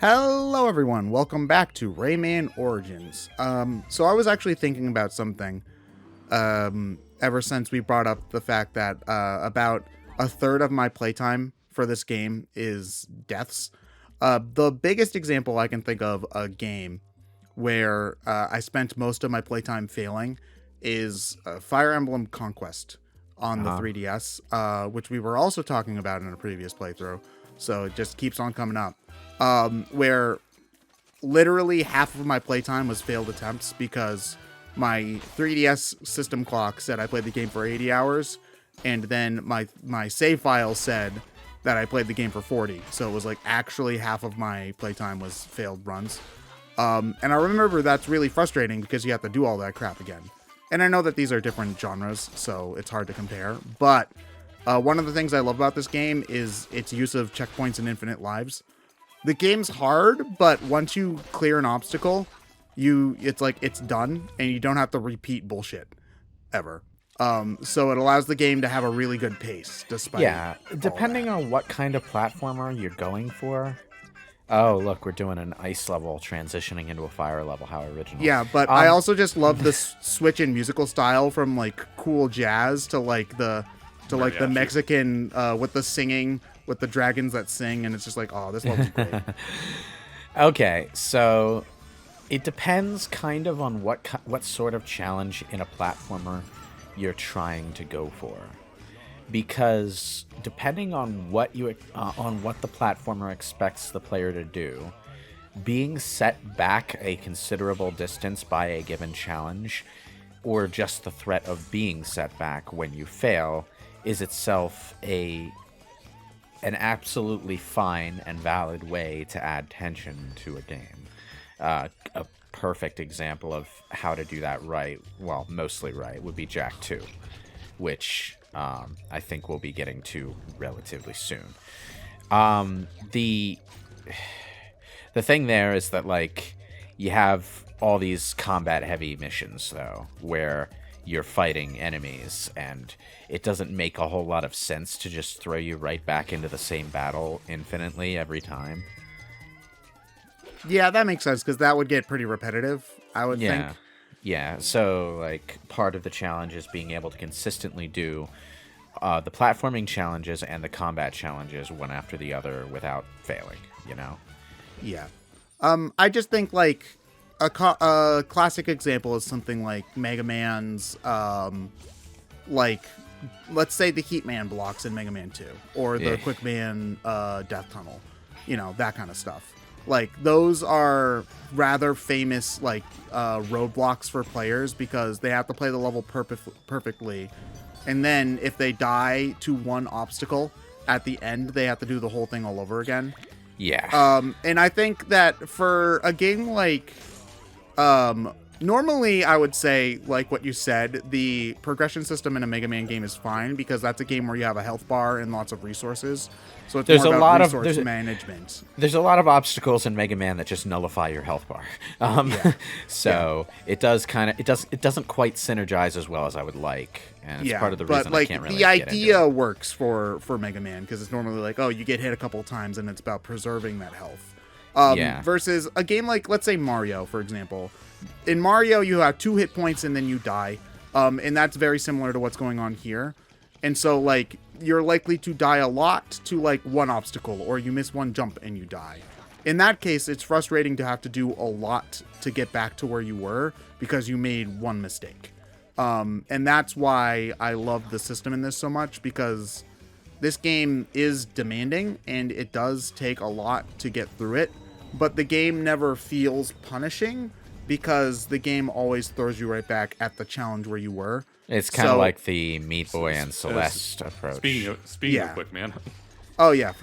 Hello everyone, welcome back to Rayman Origins. So I was actually thinking about something ever since we brought up the fact that about a third of my playtime for this game is deaths. The biggest example I can think of a game where I spent most of my playtime failing is Fire Emblem Conquest on the 3DS, which we were also talking about in a previous playthrough. So it just keeps on coming up. Where literally half of my playtime was failed attempts because my 3DS system clock said I played the game for 80 hours, and then my save file said that I played the game for 40. So it was like actually half of my playtime was failed runs. And I remember that's really frustrating because you have to do all that crap again. And I know that these are different genres, so it's hard to compare. But one of the things I love about this game is its use of checkpoints and infinite lives. The game's hard, but once you clear an obstacle, it's done, and you don't have to repeat bullshit ever. So it allows the game to have a really good pace, despite depending on what kind of platformer you're going for. Oh, look, we're doing an ice level transitioning into a fire level. How original. Yeah, but I also just love the switch in musical style from like cool jazz to like the Mexican with the singing. With the dragons that sing, and it's just like, oh, this level's great. Okay, so it depends kind of on what sort of challenge in a platformer you're trying to go for, because depending on what the platformer expects the player to do, being set back a considerable distance by a given challenge, or just the threat of being set back when you fail, is itself an absolutely fine and valid way to add tension to a game. A perfect example of how to do that right, well, mostly right, would be Jak 2, which I think we'll be getting to relatively soon. The thing there is that, like, you have all these combat-heavy missions, though, where you're fighting enemies, and it doesn't make a whole lot of sense to just throw you right back into the same battle infinitely every time. Yeah, that makes sense, because that would get pretty repetitive, I would think. Yeah, so, like, part of the challenge is being able to consistently do the platforming challenges and the combat challenges one after the other without failing, you know? Yeah. I just think, like, a classic example is something like Mega Man's, like, let's say the Heat Man blocks in Mega Man 2, or the Quick Man Death Tunnel, you know, that kind of stuff. Like, those are rather famous, like, roadblocks for players because they have to play the level perfectly. And then if they die to one obstacle at the end, they have to do the whole thing all over again. Yeah. And I think that for a game like... normally I would say, like what you said, the progression system in a Mega Man game is fine because that's a game where you have a health bar and lots of resources. So it's more about resource management. There's a lot of obstacles in Mega Man that just nullify your health bar. It does it doesn't quite synergize as well as I would like, and it's part of the reason I can't really get into it. The idea works for Mega Man because it's normally like, oh, you get hit a couple times and it's about preserving that health. Versus a game like, let's say Mario, for example. In Mario, you have 2 hit points and then you die. And that's very similar to what's going on here. And so, like, you're likely to die a lot to, like, one obstacle, or you miss one jump and you die. In that case, it's frustrating to have to do a lot to get back to where you were because you made one mistake. And that's why I love the system in this so much, because this game is demanding and it does take a lot to get through it. But the game never feels punishing because the game always throws you right back at the challenge where you were. It's kind of like the Meat Boy and Celeste approach. Speaking of Quick Man. Oh, yeah.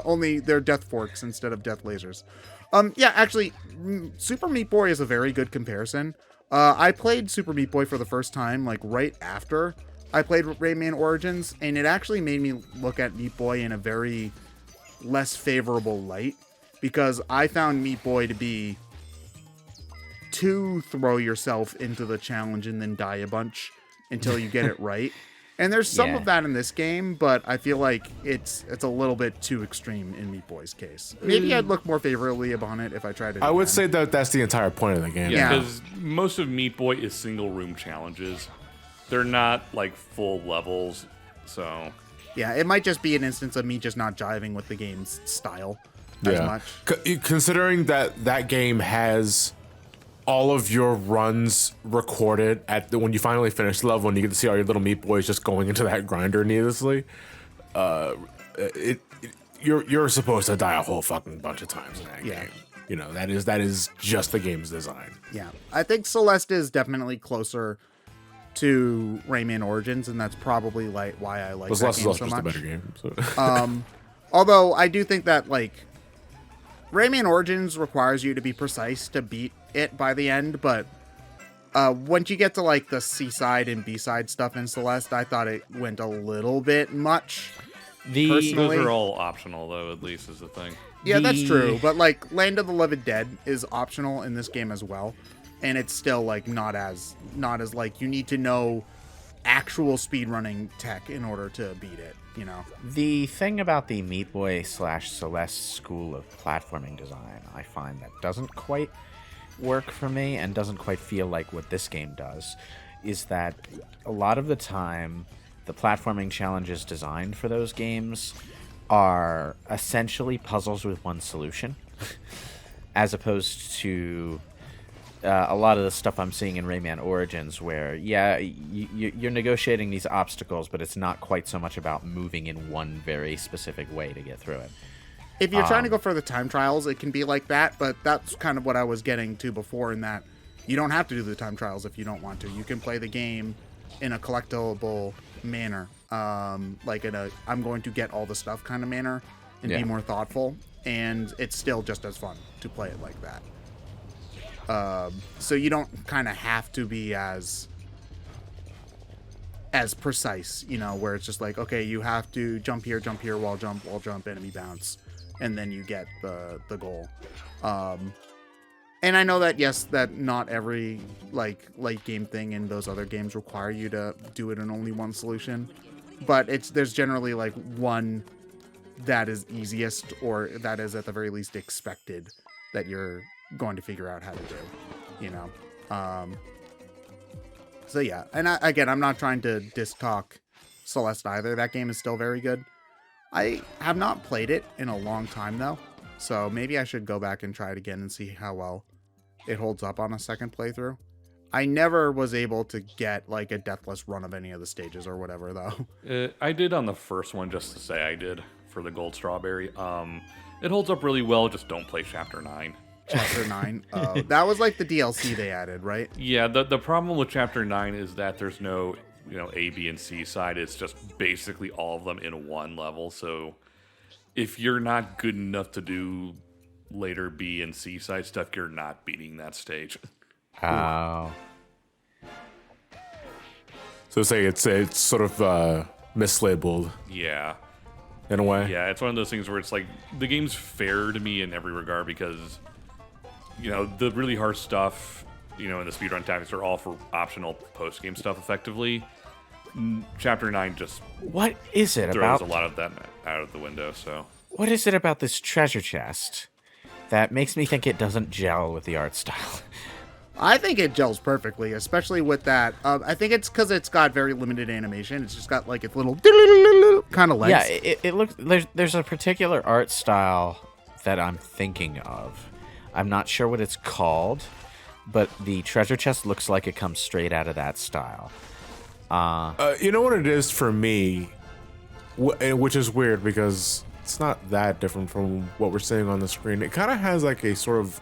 Only they're death forks instead of death lasers. Actually, Super Meat Boy is a very good comparison. I played Super Meat Boy for the first time, like, right after I played Rayman Origins, and it actually made me look at Meat Boy in a very less favorable light, because I found Meat Boy to be to throw yourself into the challenge and then die a bunch until you get it right. And there's some Yeah. of that in this game, but I feel like it's a little bit too extreme in Meat Boy's case. Maybe I'd look more favorably upon it if I tried it. I would say that that's the entire point of the game. Yeah. Because most of Meat Boy is single room challenges. They're not like full levels, so Yeah, it might just be an instance of me just not jiving with the game's style as much. Considering that game has all of your runs recorded when you finally finish the level and you get to see all your little Meat Boys just going into that grinder needlessly, you're supposed to die a whole fucking bunch of times in that game. You know, that is just the game's design. Yeah, I think Celeste is definitely closer to Rayman Origins, and that's probably like why I like that Celeste is game also so just a much. better game. So. Although I do think that like Rayman Origins requires you to be precise to beat it by the end, but once you get to like the C-side and B-side stuff in Celeste, I thought it went a little bit much. Personally, those are all optional though. At least is the thing. yeah, that's true. But like Land of the Living Dead is optional in this game as well, and it's still like not as like you need to know actual speedrunning tech in order to beat it. You know, The thing about the Meat Boy / Celeste school of platforming design, I find that doesn't quite work for me and doesn't quite feel like what this game does, is that a lot of the time, the platforming challenges designed for those games are essentially puzzles with one solution, as opposed to a lot of the stuff I'm seeing in Rayman Origins, where, you're negotiating these obstacles, but it's not quite so much about moving in one very specific way to get through it. if you're trying to go for the time trials, it can be like that, but that's kind of what I was getting to before, in that you don't have to do the time trials if you don't want to. You can play the game in a collectible manner, like in a I'm going to get all the stuff kind of manner, and be more thoughtful, and it's still just as fun to play it like that. So you don't kind of have to be as precise, you know, where it's just like, okay, you have to jump here, wall jump, enemy bounce, and then you get the goal. And I know that, yes, that not every like late game thing in those other games require you to do it in only one solution, but there's generally like one that is easiest, or that is at the very least expected, that you're going to figure out how to do, you know. So yeah, and I'm not trying to diss talk Celeste either. That game is still very good. I have not played it in a long time though, so maybe I should go back and try it again and see how well it holds up on a second playthrough. I never was able to get like a deathless run of any of the stages or whatever though. I did on the first one, just to say I did for the Gold Strawberry. It holds up really well. Just don't play Chapter 9. Chapter 9. Oh, that was like the DLC they added, right? Yeah, the problem with Chapter 9 is that there's no, A, B, and C side. It's just basically all of them in one level. So if you're not good enough to do later B and C side stuff, you're not beating that stage. Oh. So say it's sort of mislabeled Yeah. in a way. Yeah, it's one of those things where it's like the game's fair to me in every regard because, the really hard stuff, and the speedrun tactics are all for optional post-game stuff effectively. Chapter 9 just What is it throws about? a lot of that out of the window, so. What is it about this treasure chest that makes me think it doesn't gel with the art style? I think it gels perfectly, especially with that. I think it's because it's got very limited animation. It's just got like its little kind of legs. Yeah, it looks. There's a particular art style that I'm thinking of. I'm not sure what it's called, but the treasure chest looks like it comes straight out of that style. You know what it is for me, which is weird because it's not that different from what we're seeing on the screen. It kind of has like a sort of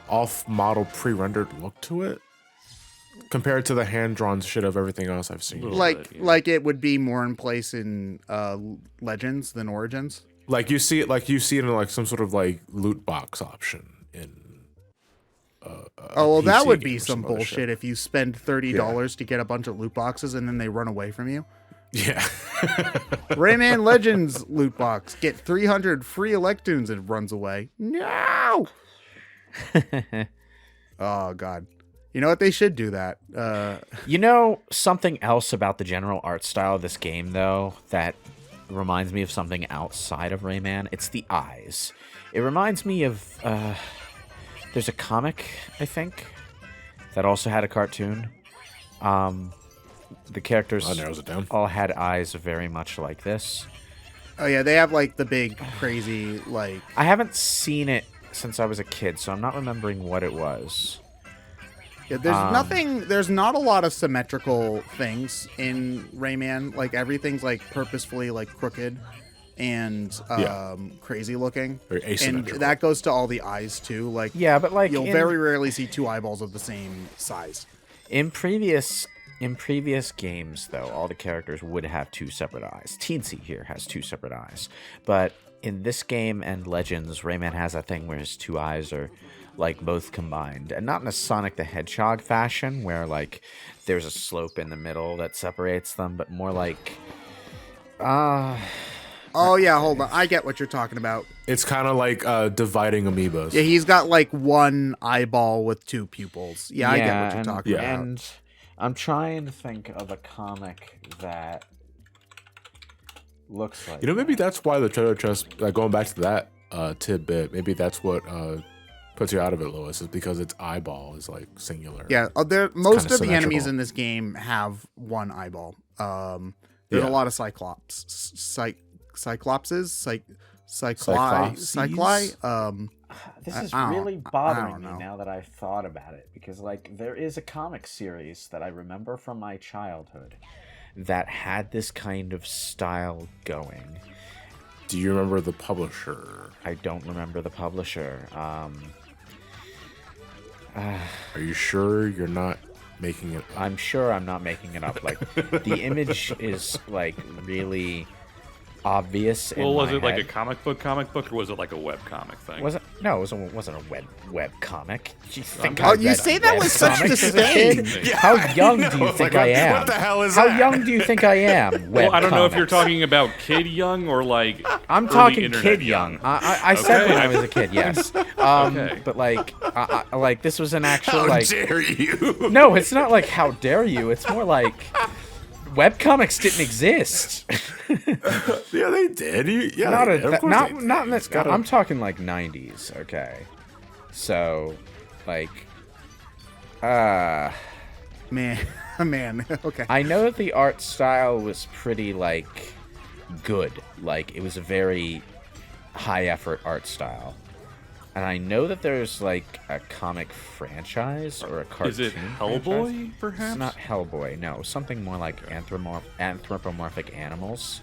off-model pre-rendered look to it compared to the hand-drawn shit of everything else I've seen. Like it would be more in place in Legends than Origins. Like you see it in like some sort of like loot box option in. Oh well, that PC would game be or some other bullshit shit. if you spend $30 to get a bunch of loot boxes and then they run away from you. Yeah. Rayman Legends loot box, get 300 free Electoons and it runs away. No. Oh god. You know what? They should do that. You know something else about the general art style of this game, though, that reminds me of something outside of Rayman? It's the eyes. It reminds me of... there's a comic, I think, that also had a cartoon. The characters narrows it down. all had eyes very much like this. Oh yeah, they have like the big crazy like. I haven't seen it since I was a kid, so I'm not remembering what it was. Yeah, there's nothing. There's not a lot of symmetrical things in Rayman. Like everything's like purposefully like crooked and crazy looking. Very asymmetrical. And that goes to all the eyes too. Like Yeah, but like you'll very rarely see two eyeballs of the same size. in previous games, though, all the characters would have two separate eyes. Teensy here has two separate eyes, but in this game and Legends, Rayman has a thing where his two eyes are like both combined, and not in a Sonic the Hedgehog fashion where like there's a slope in the middle that separates them, but more like Oh yeah, hold on. I get what you're talking about. It's kind of like dividing amoebas. Yeah, he's got like one eyeball with two pupils. Yeah, I get what you're talking about. And I'm trying to think of a comic that looks like Maybe that's why the treasure chest, going back to that tidbit, maybe that's what puts you out of it, Lois, is because its eyeball is like singular. Yeah, most of the enemies symmetrical. in this game have one eyeball. There's a lot of cyclopses. Cycli. This is I don't- really I bothering don't me know. now that I've thought about it, because like there is a comic series that I remember from my childhood that had this kind of style going. Do you remember the publisher? I don't remember the publisher. Are you sure you're not making it? I'm sure I'm not making it up. Like the image is like really obvious. Well, in was my it like a head. comic book, or was it like a web comic thing? Was it? No, it wasn't a web comic. You think Oh, I you read say that web with such comics as a disdain. kid? How young do you think I am? What the hell is How that? young do you think I am? Well, I don't know if you're Webcomics. talking about kid young or like I'm early talking internet kid young. I said Okay. when I was a kid, yes. Okay. But like this was an actual How like. dare you? No, it's not like how dare you. It's more like webcomics didn't exist. Yeah, they did. not they a, did. Of course not they did. not in this. Gotta- I'm talking like 90s. Okay, so like Man, okay. I know that the art style was pretty like good. Like it was a very high effort art style. And I know that there's like a comic franchise or a cartoon. Is it franchise. Hellboy, perhaps? It's not Hellboy. No, something more like anthropomorphic animals.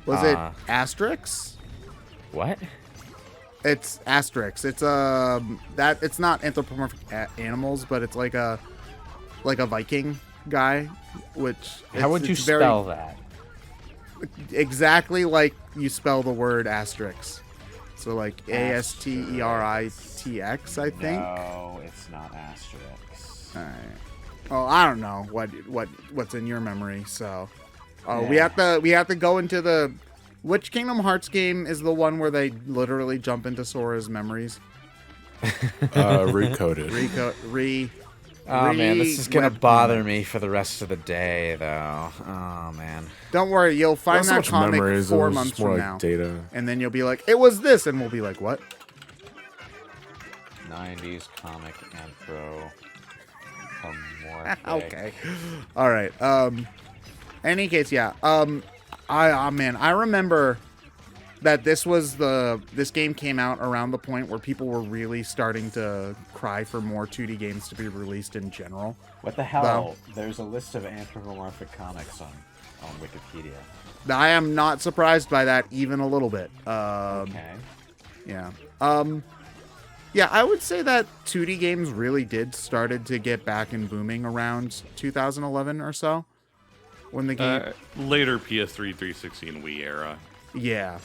Was it Asterix? What? It's Asterix. It's that it's not anthropomorphic animals, but it's like a Viking guy, which How would you it's very- spell that? Exactly like you spell the word Asterix. So like Asterix, I think. No, it's not Asterix. All right. Well, I don't know what's in your memory. So, we Yeah. have to go into the which Kingdom Hearts game is the one where they literally jump into Sora's memories. Recoded. Oh man, this is gonna bother me for the rest of the day, though. Oh man. Don't worry, you'll find Not so that much comic memories, 4 it was months just more from like now, data. and then you'll be like, "It was this," and we'll be like, "What?" 90s comic anthropomorphic. Okay. All right. Any case, yeah. I remember that this game came out around the point where people were really starting to cry for more 2D games to be released in general. What the hell? There's a list of anthropomorphic comics on Wikipedia. I am not surprised by that even a little bit. Okay. Yeah. Yeah, I would say that 2D games really did started to get back and booming around 2011 or so. When the game Later PS3, 360, and Wii era. yeah.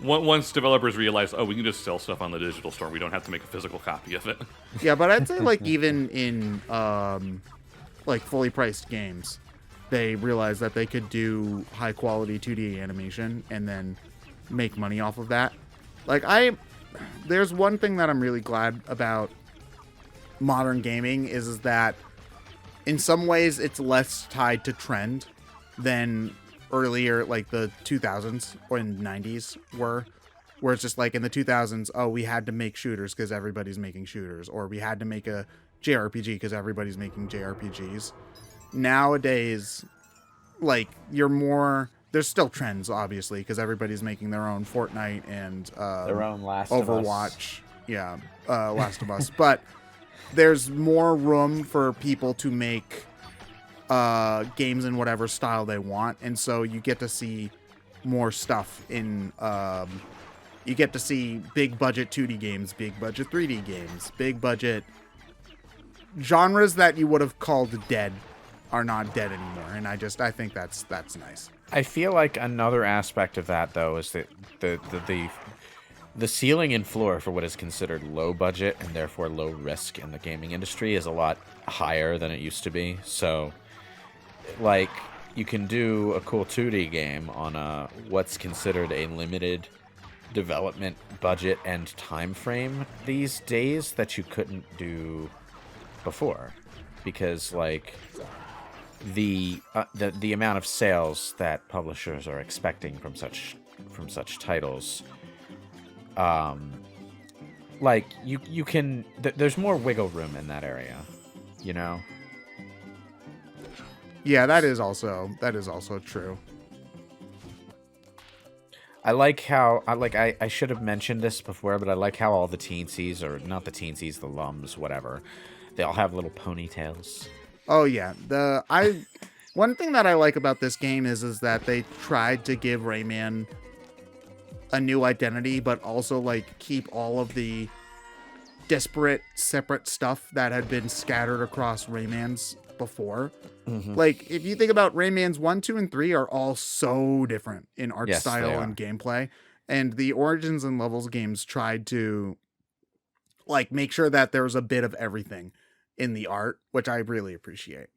Once developers realized, we can just sell stuff on the digital store. We don't have to make a physical copy of it. Yeah, but I'd say like even in like fully priced games, they realized that they could do high quality 2D animation and then make money off of that. Like there's one thing that I'm really glad about modern gaming is that in some ways it's less tied to trend than earlier, like the 2000s or in 90s were, where it's just like in the 2000s, oh, we had to make shooters because everybody's making shooters, or we had to make a JRPG because everybody's making JRPGs. Nowadays, like, there's still trends, obviously, because everybody's making their own Fortnite and Their own Last of Us. Overwatch. Yeah, Last of Us. But there's more room for people to make games in whatever style they want, and so you get to see more stuff in you get to see big budget 2D games, big budget 3D games, big budget genres that you would have called dead are not dead anymore, and I think that's nice. I feel like another aspect of that, though, is that the ceiling and floor for what is considered low budget and therefore low risk in the gaming industry is a lot higher than it used to be. So, like, you can do a cool 2D game on what's considered a limited development budget and time frame these days that you couldn't do before, because like the amount of sales that publishers are expecting from such titles, like you can there's more wiggle room in that area, you know. Yeah, that is also true. I like how I should have mentioned this before, but I like how all the teensies, or not the teensies, the lums, whatever, they all have little ponytails. Oh yeah, one thing that I like about this game is that they tried to give Rayman a new identity, but also like keep all of the disparate, separate stuff that had been scattered across Raymans before. Mm-hmm. Like, if you think about Raymans 1, 2, and 3 are all so different in art style and gameplay, and the Origins and Levels games tried to like make sure that there was a bit of everything in the art, which I really appreciate.